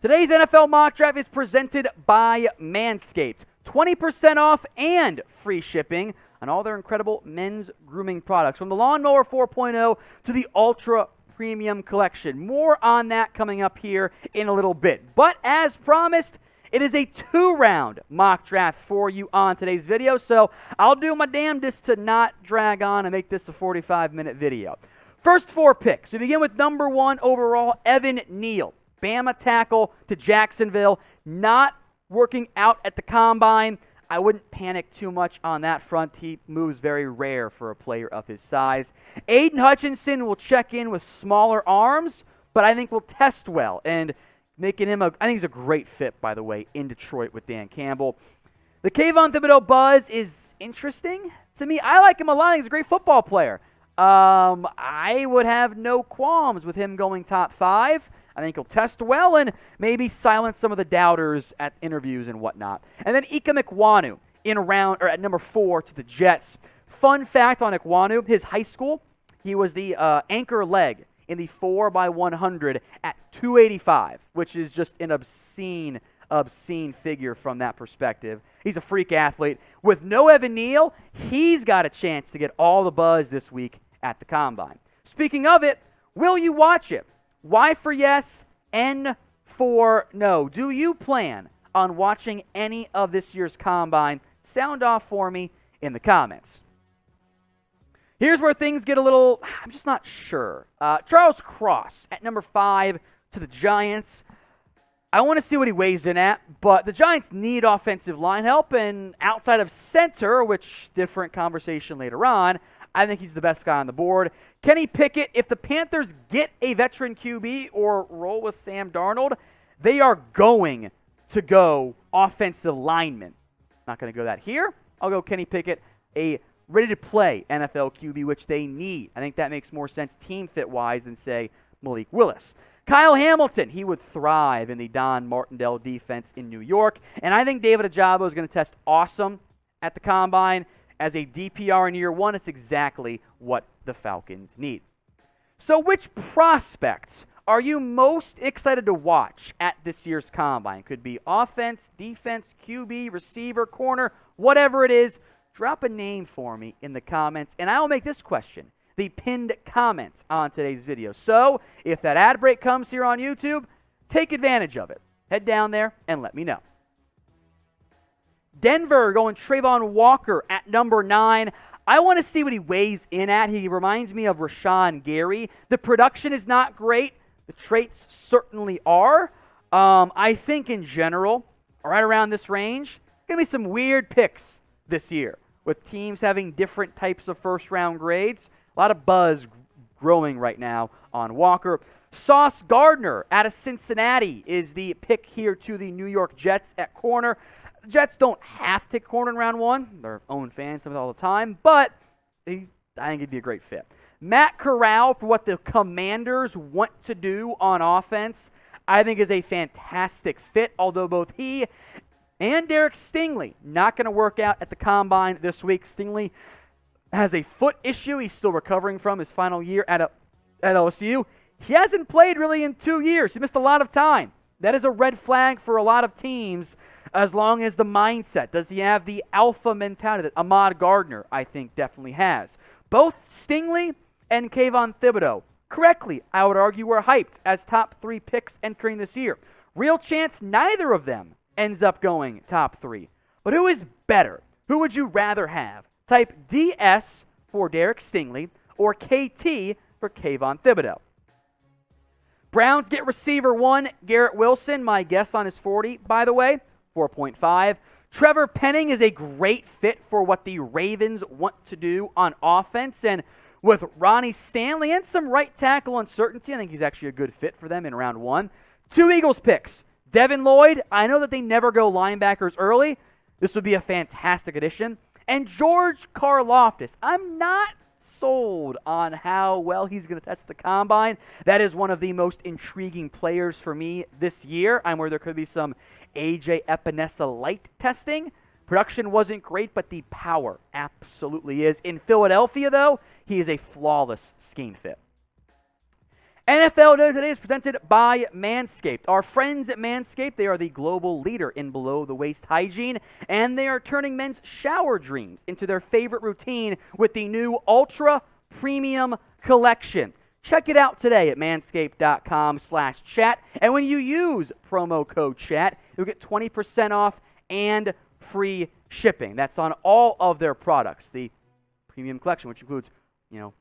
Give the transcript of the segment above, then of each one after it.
Today's NFL Mock Draft is presented by Manscaped. 20% off and free shipping on all their incredible men's grooming products, from the Lawnmower 4.0 to the Ultra Premium Collection. More on that coming up here in a little bit. But as promised, it is a 2-round mock draft for you on today's video, so I'll do my damnedest to not drag on and make this a 45-minute video. First 4 picks. We begin with number 1 overall, Evan Neal. Bama tackle to Jacksonville. Not working out at the combine. I wouldn't panic too much on that front. He moves very rare for a player of his size. Aidan Hutchinson will check in with smaller arms, but I think will test well. And making him I think he's a great fit, by the way, in Detroit with Dan Campbell. The Kayvon Thibodeaux buzz is interesting to me. I like him a lot. I think he's a great football player. I would have no qualms with him going top 5. I think he'll test well and maybe silence some of the doubters at interviews and whatnot. And then Ika Ekwonu at number 4 to the Jets. Fun fact on Ekwonu, his high school, he was the anchor leg in the 4x100 at 285, which is just an obscene figure from that perspective. He's a freak athlete. With no Evan Neal, he's got a chance to get all the buzz this week at the Combine. Speaking of it, will you watch it? Y for yes, N for no. Do you plan on watching any of this year's Combine? Sound off for me in the comments. Here's where things get a little, I'm just not sure. Charles Cross at number 5 to the Giants. I want to see what he weighs in at, but the Giants need offensive line help, and outside of center, which different conversation later on, I think he's the best guy on the board. Kenny Pickett, if the Panthers get a veteran QB or roll with Sam Darnold, they are going to go offensive lineman. Not going to go that here. I'll go Kenny Pickett, a ready-to-play NFL QB, which they need. I think that makes more sense team fit-wise than, say, Malik Willis. Kyle Hamilton, he would thrive in the Don Martindale defense in New York. And I think David Ojabo is going to test awesome at the Combine. As a DPR in year 1, it's exactly what the Falcons need. So which prospects are you most excited to watch at this year's Combine? Could be offense, defense, QB, receiver, corner, whatever it is. Drop a name for me in the comments, and I will make this question the pinned comments on today's video. So if that ad break comes here on YouTube, take advantage of it. Head down there and let me know. Denver going Trayvon Walker at number 9. I want to see what he weighs in at. He reminds me of Rashawn Gary. The production is not great. The traits certainly are. I think in general, right around this range, going to be some weird picks this year with teams having different types of first-round grades. A lot of buzz growing right now on Walker. Sauce Gardner out of Cincinnati is the pick here to the New York Jets at corner. The Jets don't have to take corner in round 1. Their own fans say it all the time, but I think he'd be a great fit. Matt Corral, for what the Commanders want to do on offense, I think is a fantastic fit, although both he and Derek Stingley not going to work out at the Combine this week. Stingley has a foot issue he's still recovering from his final year at LSU. He hasn't played really in 2 years. He missed a lot of time. That is a red flag for a lot of teams as long as the mindset. Does he have the alpha mentality that Ahmad Gardner, I think, definitely has? Both Stingley and Kayvon Thibodeaux, correctly, I would argue, were hyped as top 3 picks entering this year. Real chance neither of them ends up going top 3. But who is better? Who would you rather have? Type DS for Derek Stingley or KT for Kayvon Thibodeaux. Browns get receiver 1, Garrett Wilson. My guess on his 40, by the way, 4.5. Trevor Penning is a great fit for what the Ravens want to do on offense. And with Ronnie Stanley and some right tackle uncertainty, I think he's actually a good fit for them in round 1. 2 Eagles picks. Devin Lloyd, I know that they never go linebackers early. This would be a fantastic addition. And George Karlaftis, I'm not sold on how well he's going to test the Combine. That is one of the most intriguing players for me this year. I'm where there could be some AJ Epinesa light testing. Production wasn't great, but the power absolutely is. In Philadelphia, though, he is a flawless scheme fit. NFL News Today is presented by Manscaped. Our friends at Manscaped, they are the global leader in below-the-waist hygiene, and they are turning men's shower dreams into their favorite routine with the new Ultra Premium Collection. Check it out today at manscaped.com/chat, and when you use promo code CHAT, you'll get 20% off and free shipping. That's on all of their products. The Premium Collection, which includes,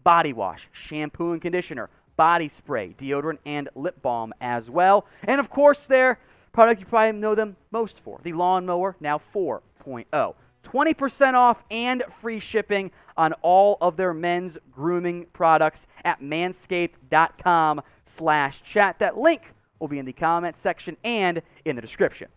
body wash, shampoo and conditioner, body spray, deodorant, and lip balm as well. And of course, their product you probably know them most for, the Lawnmower Now 4.0. 20% off and free shipping on all of their men's grooming products at manscaped.com/chat. That link will be in the comment section and in the description.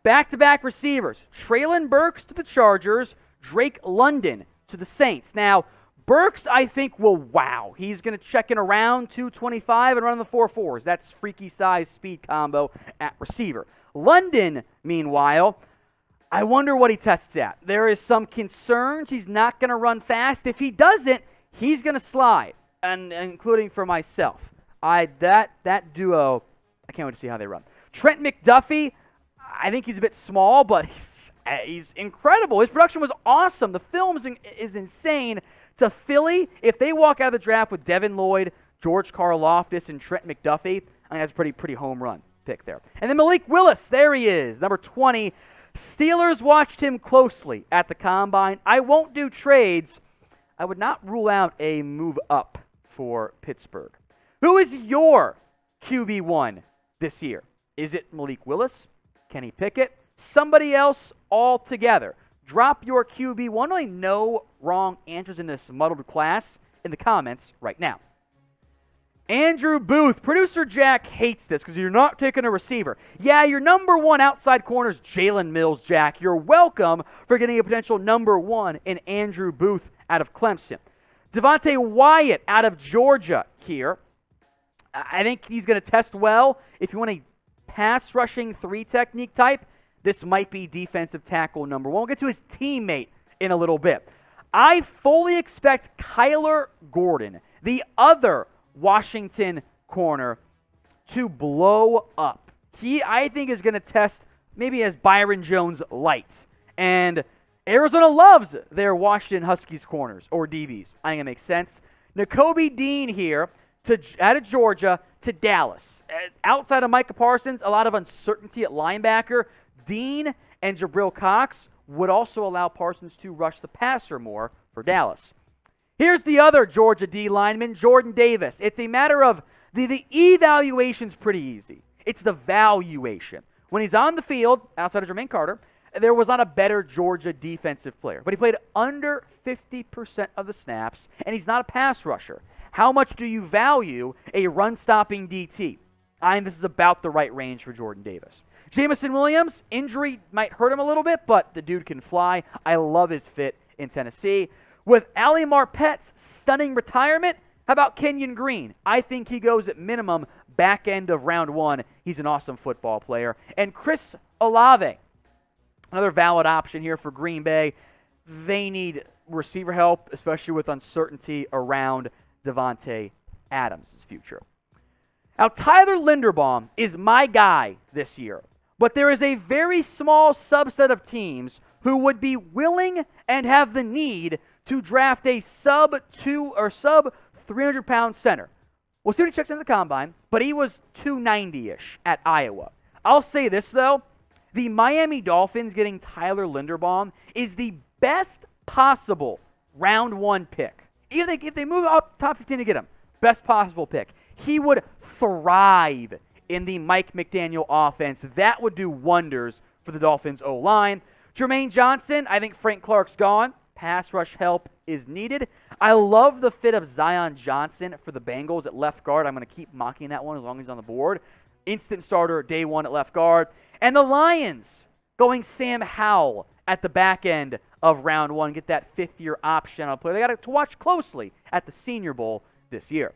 Back-to-back receivers, Treylon Burks to the Chargers, Drake London to the Saints. Now, Burks, I think, will wow. He's going to check in around 225 and run the 4.4s. That's freaky size speed combo at receiver. London, meanwhile, I wonder what he tests at. There is some concerns he's not going to run fast. If he doesn't, he's going to slide, and including for myself. That duo, I can't wait to see how they run. Trent McDuffie, I think he's a bit small, but he's incredible. His production was awesome. The film is insane. To Philly, if they walk out of the draft with Devin Lloyd, George Karlaftis, and Trent McDuffie, I think that's a pretty home run pick there. And then Malik Willis, there he is, number 20. Steelers watched him closely at the Combine. I won't do trades. I would not rule out a move up for Pittsburgh. Who is your QB1 this year? Is it Malik Willis? Kenny Pickett? Somebody else altogether? Drop your QB1. Only no wrong answers in this muddled class in the comments right now. Andrew Booth. Producer Jack hates this because you're not taking a receiver. Yeah, your number one outside corner is Jalen Mills, Jack. You're welcome for getting a potential number one in Andrew Booth out of Clemson. Devontae Wyatt out of Georgia here. I think he's going to test well. If you want a pass rushing 3 technique type, this might be defensive tackle number 1. We'll get to his teammate in a little bit. I fully expect Kyler Gordon, the other Washington corner, to blow up. He, I think, is going to test maybe as Byron Jones light. And Arizona loves their Washington Huskies corners, or DBs. I think it makes sense. Nakobe Dean here, out of Georgia, to Dallas. Outside of Micah Parsons, a lot of uncertainty at linebacker. Dean and Jabril Cox would also allow Parsons to rush the passer more for Dallas. Here's the other Georgia D lineman, Jordan Davis. It's a matter of the evaluation's pretty easy. It's the valuation. When he's on the field, outside of Jermaine Carter, there was not a better Georgia defensive player. But he played under 50% of the snaps, and he's not a pass rusher. How much do you value a run-stopping DT? I think this is about the right range for Jordan Davis. Jamison Williams, injury might hurt him a little bit, but the dude can fly. I love his fit in Tennessee. With Ali Marpet's stunning retirement, how about Kenyon Green? I think he goes at minimum back end of round 1. He's an awesome football player. And Chris Olave, another valid option here for Green Bay. They need receiver help, especially with uncertainty around Devontae Adams' future. Now, Tyler Linderbaum is my guy this year, but there is a very small subset of teams who would be willing and have the need to draft a sub 300-pound center. We'll see what he checks in the Combine, but he was 290-ish at Iowa. I'll say this, though. The Miami Dolphins getting Tyler Linderbaum is the best possible round 1 pick. If they move up top 15 to get him, best possible pick. He would thrive in the Mike McDaniel offense. That would do wonders for the Dolphins' O-line. Jermaine Johnson, I think Frank Clark's gone. Pass rush help is needed. I love the fit of Zion Johnson for the Bengals at left guard. I'm going to keep mocking that one as long as he's on the board. Instant starter day 1 at left guard. And the Lions going Sam Howell at the back end of round 1. Get that 5th-year option on a player. They got to watch closely at the Senior Bowl this year.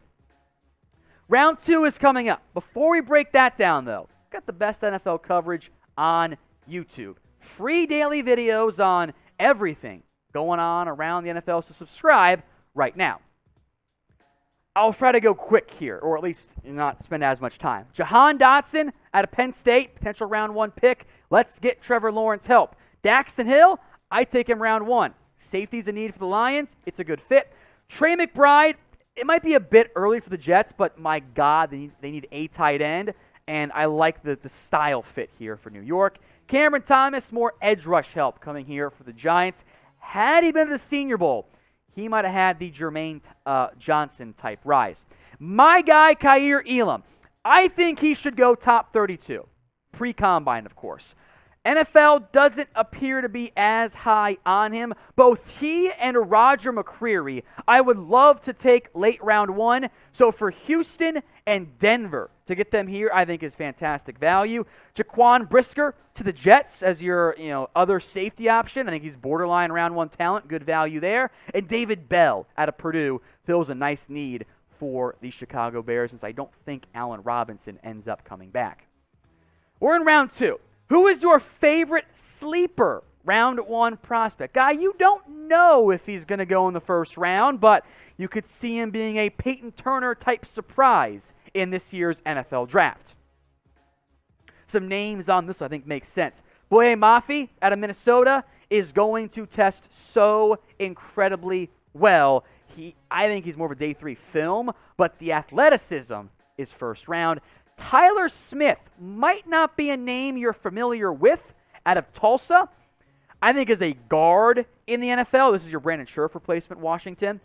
Round 2 is coming up. Before we break that down, though, got the best NFL coverage on YouTube. Free daily videos on everything going on around the NFL, so subscribe right now. I'll try to go quick here, or at least not spend as much time. Jahan Dotson out of Penn State, potential round 1 pick. Let's get Trevor Lawrence help. Daxton Hill, I take him round 1. Safety's a need for the Lions. It's a good fit. Trey McBride, it might be a bit early for the Jets, but my God, they need a tight end, and I like the style fit here for New York. Cameron Thomas, more edge rush help coming here for the Giants. Had he been to the Senior Bowl, he might have had the Jermaine Johnson type rise. My guy, Kaiir Elam, I think he should go top 32. Pre-combine, of course. NFL doesn't appear to be as high on him. Both he and Roger McCreary, I would love to take late round 1. So for Houston and Denver to get them here, I think is fantastic value. Jaquan Brisker to the Jets as your other safety option. I think he's borderline round 1 talent. Good value there. And David Bell out of Purdue fills a nice need for the Chicago Bears, since I don't think Allen Robinson ends up coming back. We're in round 2. Who is your favorite sleeper round 1 prospect? Guy, you don't know if he's going to go in the first round, but you could see him being a Peyton Turner type surprise in this year's NFL draft. Some names on this I think make sense. Boye Mafe out of Minnesota is going to test so incredibly well. I think he's more of a day 3 film, but the athleticism is first round. Tyler Smith might not be a name you're familiar with out of Tulsa. I think as a guard in the NFL, this is your Brandon Scherff replacement, Washington.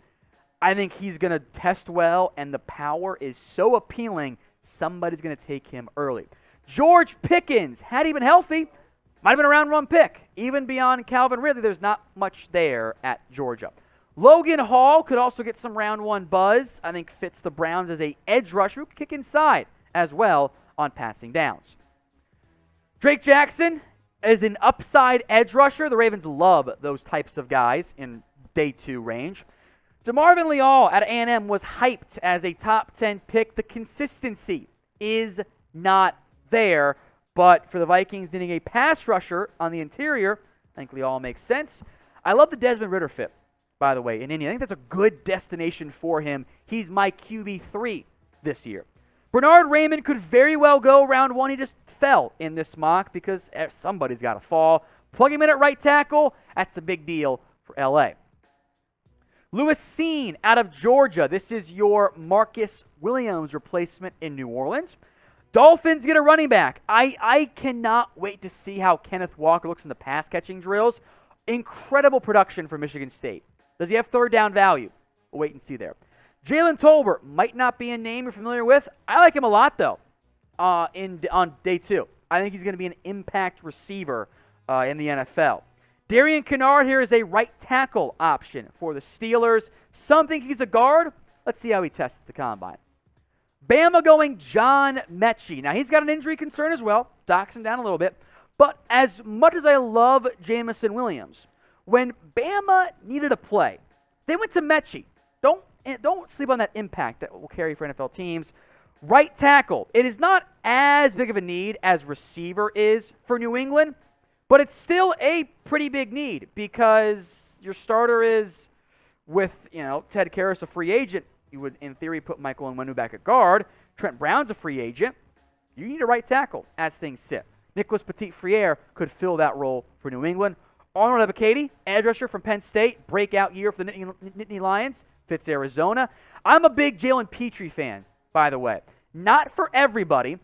I think he's going to test well, and the power is so appealing, somebody's going to take him early. George Pickens, had he been healthy, might have been a round 1 pick. Even beyond Calvin Ridley, there's not much there at Georgia. Logan Hall could also get some round 1 buzz. I think fits the Browns as a edge rusher who can kick inside as well on passing downs. Drake Jackson is an upside edge rusher. The Ravens love those types of guys in day 2 range. DeMarvin Leal out of A&M was hyped as a top 10 pick. The consistency is not there, but for the Vikings needing a pass rusher on the interior, I think Leal makes sense. I love the Desmond Ridder fit, by the way, in India. I think that's a good destination for him. He's my QB3 this year. Bernard Raymond could very well go round 1. He just fell in this mock because somebody's got to fall. Plug him in at right tackle. That's a big deal for L.A. Lewis Cine out of Georgia. This is your Marcus Williams replacement in New Orleans. Dolphins get a running back. I cannot wait to see how Kenneth Walker looks in the pass-catching drills. Incredible production for Michigan State. Does he have third down value? We'll wait and see there. Jalen Tolbert might not be a name you're familiar with. I like him a lot, though, on day 2. I think he's going to be an impact receiver in the NFL. Darian Kinnard here is a right tackle option for the Steelers. Some think he's a guard. Let's see how he tests at the Combine. Bama going John Mechie. Now, he's got an injury concern as well. Docks him down a little bit. But as much as I love Jamison Williams, when Bama needed a play, they went to Mechie. Don't sleep on that impact that will carry for NFL teams. Right tackle. It is not as big of a need as receiver is for New England, but it's still a pretty big need because your starter is with, Ted Karras, a free agent. You would, in theory, put Michael Onwenu back at guard. Trent Brown's a free agent. You need a right tackle as things sit. Nicholas Petit-Frere could fill that role for New England. Arnold Ebiketie, edge rusher from Penn State, breakout year for the Nittany Lions, fits Arizona. I'm a big Jalen Petrie fan, by the way. Not for everybody,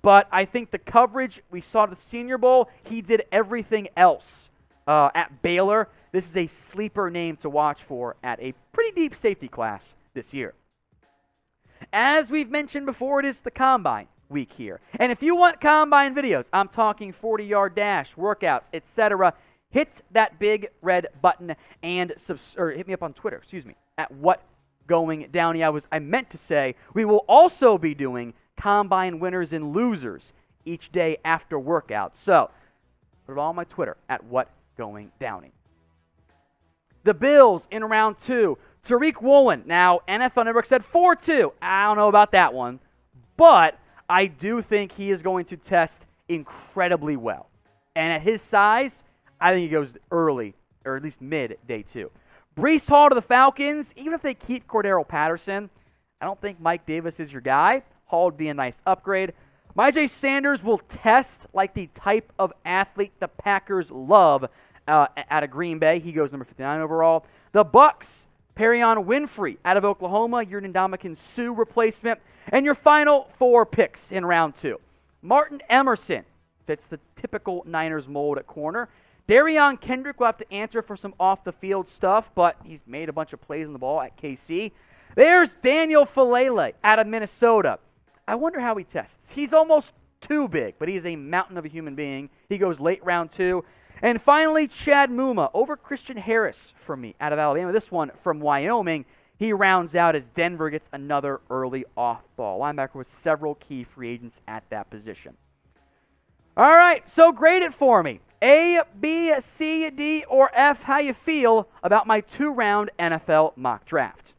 but I think the coverage we saw at the Senior Bowl, he did everything else at Baylor. This is a sleeper name to watch for at a pretty deep safety class this year. As we've mentioned before, it is the Combine week here. And if you want Combine videos, I'm talking 40-yard dash, workouts, etc., hit that big red button and hit me up on Twitter, at @WhatGoingDowney. I meant to say we will also be doing Combine winners and losers each day after workouts. So put it all on my Twitter at @WhatGoingDowney. The Bills in round 2. Tariq Woolen. Now, NFL Network said 4-2. I don't know about that one. But I do think he is going to test incredibly well. And at his size, I think he goes early, or at least mid day 2. Breece Hall to the Falcons. Even if they keep Cordero Patterson, I don't think Mike Davis is your guy. Hall would be a nice upgrade. Myjai Sanders will test like the type of athlete the Packers love out of Green Bay. He goes number 59 overall. The Bucks, Perion Winfrey out of Oklahoma, your Ndamukong Suh replacement. And your final 4 picks in round 2. Martin Emerson fits the typical Niners mold at corner. Darion Kendrick will have to answer for some off-the-field stuff, but he's made a bunch of plays on the ball at KC. There's Daniel Falele out of Minnesota. I wonder how he tests. He's almost too big, but he's a mountain of a human being. He goes late round 2. And finally, Chad Muma over Christian Harris for me out of Alabama. This one from Wyoming. He rounds out as Denver gets another early off-ball linebacker with several key free agents at that position. All right, so grade it for me. A, B, C, D, or F, how you feel about my 2-round NFL mock draft.